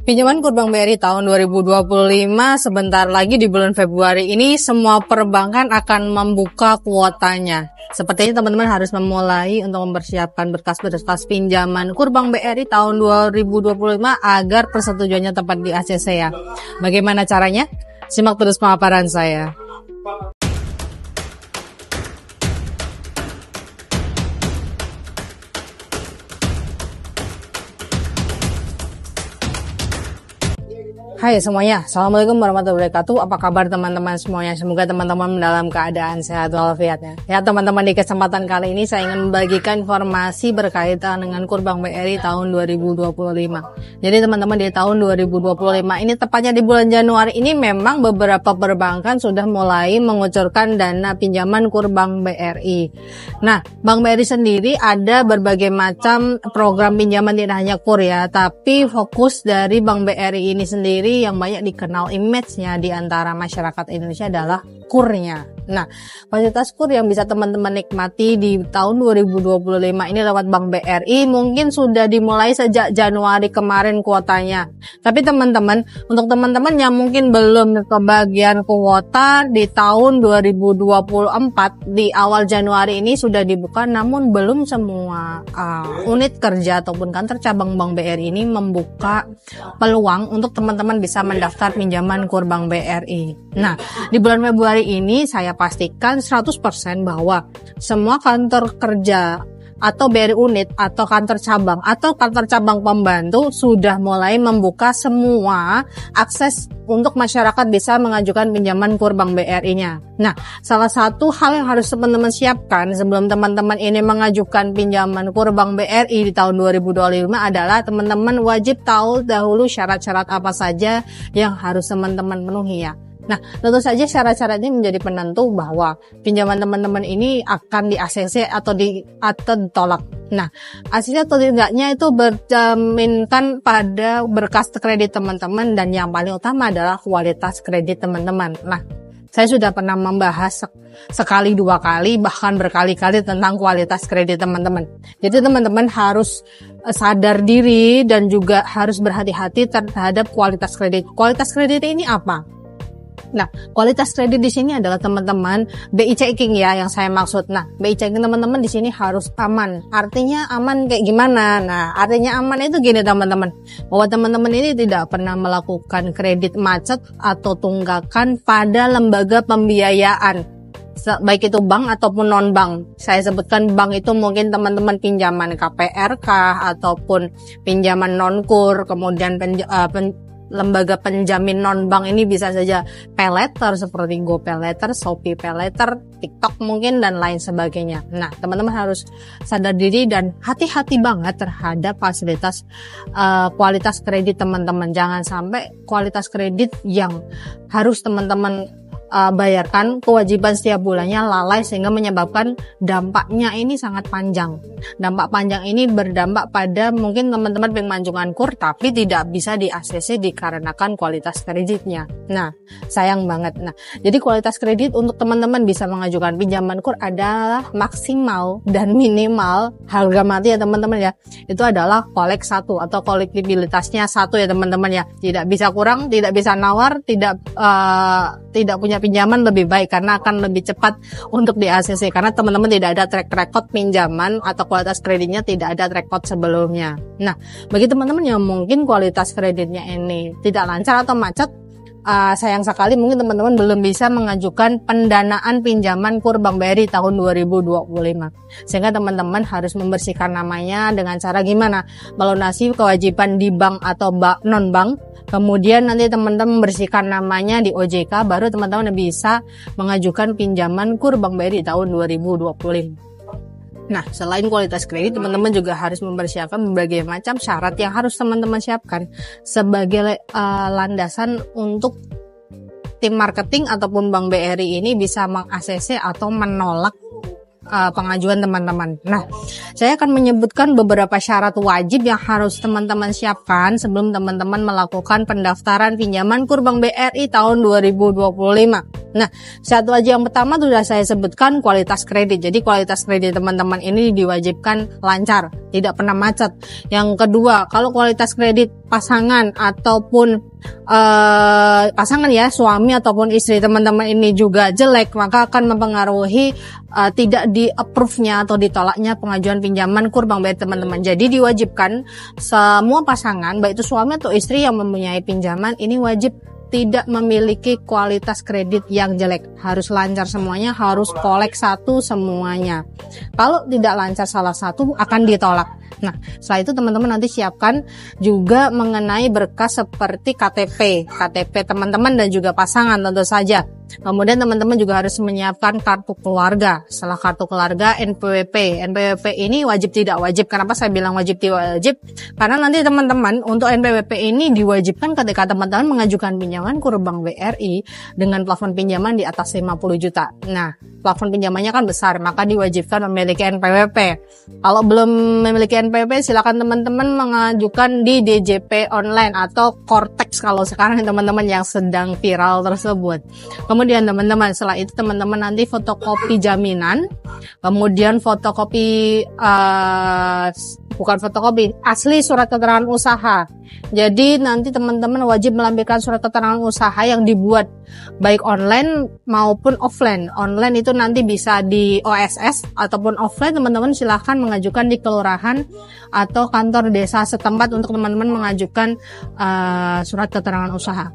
Pinjaman kur Bank BRI tahun 2025 sebentar lagi di bulan Februari ini semua perbankan akan membuka kuotanya. Sepertinya teman-teman harus memulai untuk mempersiapkan berkas-berkas pinjaman kur Bank BRI tahun 2025 agar persetujuannya tepat di ACC ya. Bagaimana caranya? Simak terus pemaparan saya. Hai semuanya, Assalamualaikum warahmatullahi wabarakatuh. Apa kabar teman-teman semuanya? Semoga teman-teman dalam keadaan sehat walafiat ya. Ya teman-teman, di kesempatan kali ini saya ingin membagikan informasi berkaitan dengan kur Bank BRI tahun 2025. Jadi teman-teman, di tahun 2025 ini tepatnya di bulan Januari ini memang beberapa perbankan sudah mulai mengucurkan dana pinjaman kur Bank BRI. Nah, Bank BRI sendiri ada berbagai macam program pinjaman, tidak hanya kur ya, tapi fokus dari Bank BRI ini sendiri yang banyak dikenal image-nya di antara masyarakat Indonesia adalah kurnya. Nah, fasilitas kur yang bisa teman-teman nikmati di tahun 2025 ini lewat Bank BRI mungkin sudah dimulai sejak Januari kemarin kuotanya. Tapi teman-teman, untuk teman-teman yang mungkin belum kebagian kuota di tahun 2024 di awal Januari ini sudah dibuka, namun belum semua unit kerja ataupun kantor cabang Bank BRI ini membuka peluang untuk teman-teman bisa mendaftar pinjaman kur Bank BRI. Nah, di bulan Februari ini saya pastikan 100% bahwa semua kantor kerja atau BRI unit atau kantor cabang pembantu sudah mulai membuka semua akses untuk masyarakat bisa mengajukan pinjaman kur Bank BRI-nya. Nah, salah satu hal yang harus teman-teman siapkan sebelum teman-teman ini mengajukan pinjaman kur Bank BRI di tahun 2025 adalah teman-teman wajib tahu dahulu syarat-syarat apa saja yang harus teman-teman penuhi ya. Nah, tentu saja syarat-syarat ini menjadi penentu bahwa pinjaman teman-teman ini akan di ACC atau ditolak. Nah, ACC atau tidaknya itu bercerminkan pada berkas kredit teman-teman dan yang paling utama adalah kualitas kredit teman-teman. Nah, saya sudah pernah membahas sekali, dua kali, bahkan berkali-kali tentang kualitas kredit teman-teman. Jadi teman-teman harus sadar diri dan juga harus berhati-hati terhadap kualitas kredit. Kualitas kredit ini apa? Nah, kualitas kredit di sini adalah teman-teman BI checking ya yang saya maksud. Nah, BI checking teman-teman di sini harus aman. Artinya aman kayak gimana? Nah, artinya aman itu gini teman-teman, bahwa teman-teman ini tidak pernah melakukan kredit macet atau tunggakan pada lembaga pembiayaan, baik itu bank ataupun non-bank. Saya sebutkan bank itu mungkin teman-teman pinjaman KPRK ataupun pinjaman non-kur, kemudian lembaga penjamin non-bank ini bisa saja paylater seperti GoPaylater, Shopee Paylater, TikTok mungkin dan lain sebagainya. Nah, teman-teman harus sadar diri dan hati-hati banget terhadap fasilitas kualitas kredit teman-teman. Jangan sampai kualitas kredit yang harus teman-teman bayarkan kewajiban setiap bulannya lalai sehingga menyebabkan dampaknya ini sangat panjang. Dampak panjang ini berdampak pada mungkin teman-teman pengen mengajukan kur tapi tidak bisa di ACC dikarenakan kualitas kreditnya. Nah, sayang banget. Nah, jadi kualitas kredit untuk teman-teman bisa mengajukan pinjaman kur adalah maksimal dan minimal harga mati ya teman-teman ya. Itu adalah kolek 1 atau kolektibilitasnya 1 ya teman-teman ya. Tidak bisa kurang, tidak bisa nawar, tidak punya pinjaman lebih baik karena akan lebih cepat untuk di ACC karena teman-teman tidak ada track record pinjaman atau kualitas kreditnya tidak ada track record sebelumnya. Nah, bagi teman-teman yang mungkin kualitas kreditnya ini tidak lancar atau macet, sayang sekali mungkin teman-teman belum bisa mengajukan pendanaan pinjaman kur Bank BRI tahun 2025. Sehingga teman-teman harus membersihkan namanya dengan cara gimana? Melunasi kewajiban di bank atau non-bank. Kemudian nanti teman-teman membersihkan namanya di OJK, baru teman-teman bisa mengajukan pinjaman kur Bank BRI tahun 2025. Nah, selain kualitas kredit, teman-teman juga harus mempersiapkan berbagai macam syarat yang harus teman-teman siapkan sebagai landasan untuk tim marketing ataupun Bank BRI ini bisa meng-ACC atau menolak pengajuan teman-teman. Nah, saya akan menyebutkan beberapa syarat wajib yang harus teman-teman siapkan sebelum teman-teman melakukan pendaftaran pinjaman kur Bank BRI tahun 2025. Nah, satu aja yang pertama sudah saya sebutkan kualitas kredit. Jadi kualitas kredit teman-teman ini diwajibkan lancar, tidak pernah macet. Yang kedua, kalau kualitas kredit pasangan ataupun pasangan ya, suami ataupun istri teman-teman ini juga jelek, maka akan mempengaruhi tidak di-approve-nya atau ditolaknya pengajuan pinjaman KUR Bank BRI teman-teman. Jadi diwajibkan semua pasangan, baik itu suami atau istri yang mempunyai pinjaman, ini wajib tidak memiliki kualitas kredit yang jelek. Harus lancar semuanya, harus kolek satu semuanya. Kalau tidak lancar salah satu akan ditolak. Nah, setelah itu teman-teman nanti siapkan juga mengenai berkas seperti KTP teman-teman dan juga pasangan tentu saja. Kemudian teman-teman juga harus menyiapkan kartu keluarga. Setelah kartu keluarga, NPWP. NPWP ini wajib tidak wajib. Kenapa saya bilang wajib tidak wajib? Karena nanti teman-teman untuk NPWP ini diwajibkan ketika teman-teman mengajukan pinjaman KUR Bank BRI dengan plafon pinjaman di atas 50 juta. Nah, plafon pinjamannya kan besar, maka diwajibkan memiliki NPWP. Kalau belum memiliki NPWP, silakan teman-teman mengajukan di DJP online atau Cortex kalau sekarang teman-teman yang sedang viral tersebut. Kemudian teman-teman, setelah itu teman-teman nanti fotokopi jaminan, kemudian fotokopi bukan fotokopi, asli surat keterangan usaha. Jadi nanti teman-teman wajib melampirkan surat keterangan usaha yang dibuat baik online maupun offline. Online itu nanti bisa di OSS ataupun offline teman-teman silahkan mengajukan di kelurahan atau kantor desa setempat untuk teman-teman mengajukan surat keterangan usaha.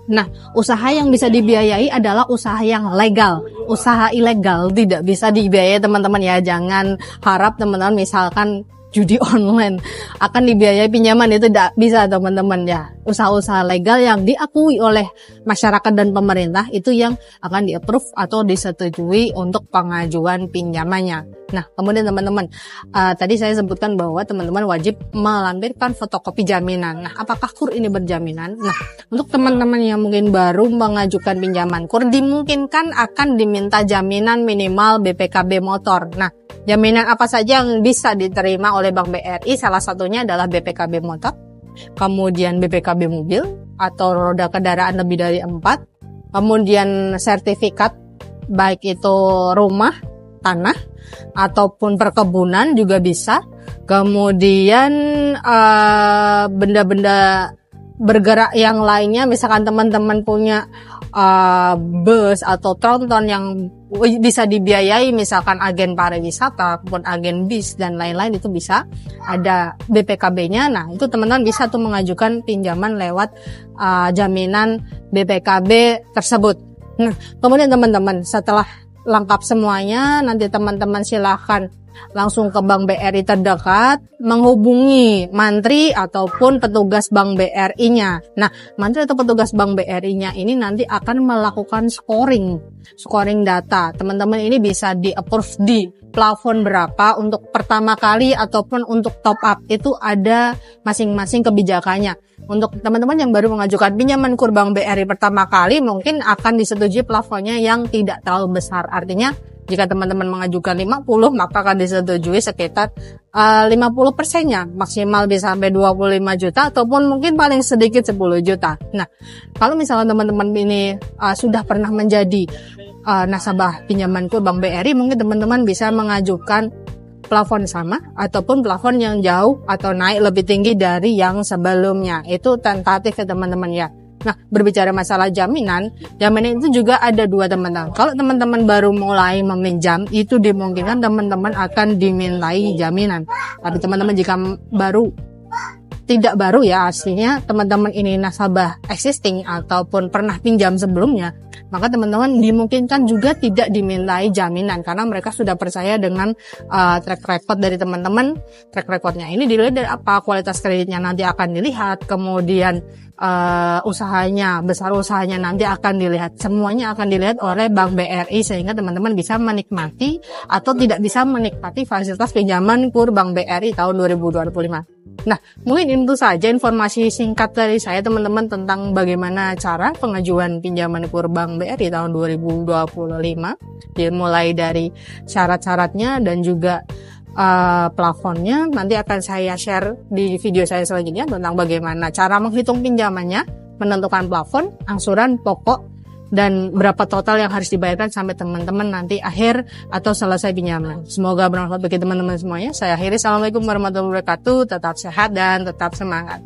Nah, usaha yang bisa dibiayai adalah usaha yang legal. Usaha ilegal tidak bisa dibiayai teman-teman ya. Jangan harap teman-teman misalkan judi online akan dibiayai pinjaman, itu tidak bisa teman-teman ya. Usaha-usaha legal yang diakui oleh masyarakat dan pemerintah itu yang akan di-approve atau disetujui untuk pengajuan pinjamannya. Nah, kemudian teman-teman, tadi saya sebutkan bahwa teman-teman wajib melampirkan fotokopi jaminan. Nah, apakah KUR ini berjaminan? Nah, untuk teman-teman yang mungkin baru mengajukan pinjaman KUR, dimungkinkan akan diminta jaminan minimal BPKB motor. Nah, jaminan apa saja yang bisa diterima oleh Bank BRI? Salah satunya adalah BPKB motor, kemudian BPKB mobil atau roda kendaraan lebih dari 4, kemudian sertifikat baik itu rumah, tanah, ataupun perkebunan juga bisa. Kemudian benda-benda bergerak yang lainnya, misalkan teman-teman punya bus atau tronton yang bisa dibiayai, misalkan agen pariwisata ataupun agen bis dan lain-lain, itu bisa ada BPKB-nya. Nah, itu teman-teman bisa tuh mengajukan pinjaman lewat jaminan BPKB tersebut. Nah, kemudian teman-teman setelah lengkap semuanya, nanti teman-teman silahkan langsung ke Bank BRI terdekat, menghubungi mantri ataupun petugas Bank BRI-nya. Nah, mantri atau petugas Bank BRI-nya ini nanti akan melakukan scoring data. Teman-teman ini bisa di-approve di plafon berapa untuk pertama kali ataupun untuk top up. Itu ada masing-masing kebijakannya. Untuk teman-teman yang baru mengajukan pinjaman KUR Bank BRI pertama kali, mungkin akan disetujui plafonnya yang tidak terlalu besar. Artinya, jika teman-teman mengajukan 50, maka akan disetujui sekitar 50%-nya. Maksimal bisa sampai 25 juta ataupun mungkin paling sedikit 10 juta. Nah, kalau misalnya teman-teman ini sudah pernah menjadi nasabah pinjaman KUR Bank BRI, mungkin teman-teman bisa mengajukan plafon sama ataupun plafon yang jauh atau naik lebih tinggi dari yang sebelumnya. Itu tentatif ya teman-teman ya. Nah, berbicara masalah jaminan itu juga ada dua teman-teman. Kalau teman-teman baru mulai meminjam, itu dimungkinkan teman-teman akan dimintai jaminan. Tapi teman-teman jika tidak baru ya, aslinya teman-teman ini nasabah existing ataupun pernah pinjam sebelumnya, maka teman-teman dimungkinkan juga tidak dimintai jaminan karena mereka sudah percaya dengan track record dari teman-teman. Track recordnya ini dilihat dari apa? Kualitas kreditnya nanti akan dilihat, kemudian usahanya, besar usahanya nanti akan dilihat. Semuanya akan dilihat oleh Bank BRI sehingga teman-teman bisa menikmati atau tidak bisa menikmati fasilitas pinjaman KUR Bank BRI tahun 2025. Nah, mungkin itu saja informasi singkat dari saya teman-teman tentang bagaimana cara pengajuan pinjaman KUR Bank BRI tahun 2025. Dimulai dari syarat-syaratnya dan juga plafonnya. Nanti akan saya share di video saya selanjutnya tentang bagaimana cara menghitung pinjamannya, menentukan plafon, angsuran pokok, dan berapa total yang harus dibayarkan sampai teman-teman nanti akhir atau selesai pinjaman. Semoga bermanfaat bagi teman-teman semuanya. Saya akhiri. Assalamualaikum warahmatullahi wabarakatuh. Tetap sehat dan tetap semangat.